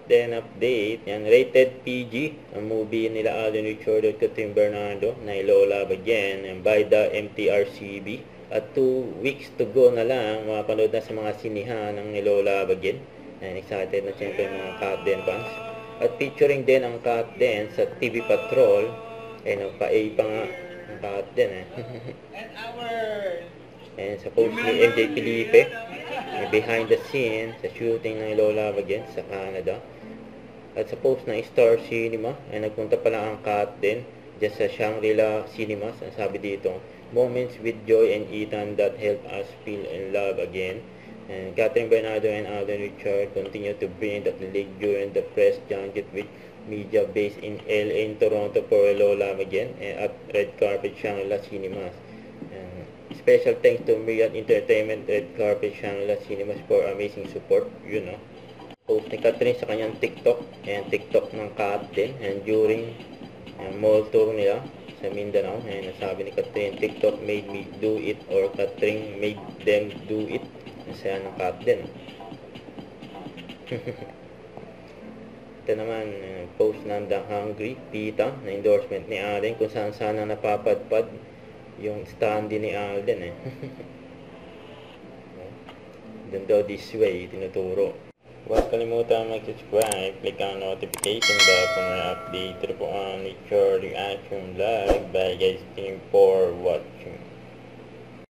10 update. Yan, rated PG. Ang movie nila Alden Richard at Catherine Bernardo na Lola Again. Yan, by the MTRCB. At 2 weeks to go na lang. Mapanood na sa mga sinihan ng Lola Again. Yan, excited na siyempre yung mga Kat Den fans. At featuring din ang Kat Den sa TV Patrol. Pa-A pa nga ang Kat Den And supposedly MJ Felipe behind the scenes sa shooting ng Lola Again sa Canada. At suppose na Star Cinema ay nagpunta pala ang Kat din dyan sa Shangri-La Cinemas. Ang sabi dito, moments with joy and Ethan that help us feel in love again. And Catherine Bernardo and Alden Richard continue to bring that leg during the press junket with media based in LA and Toronto for Lola Again at Red Carpet Shangri-La Cinemas. And special thanks to Myriad Entertainment Red Carpet Shangri-La Cinemas for amazing support, post ni Catherine sa kanyang TikTok and TikTok ng Kat din and during mall tour nila sa Mindanao and nasabi ni Catherine, TikTok made me do it or Catherine made them do it. Nasaya ng Kat din. Ito naman post ng The Hungry Pita na endorsement ni Alden kung saan sana napapadpad yung standee ni Alden Doon daw this way tinuturo. Huwag kalimutan mag-subscribe, click ang notification bell para update po ang nature reaction vlog. Bye guys, team for watching.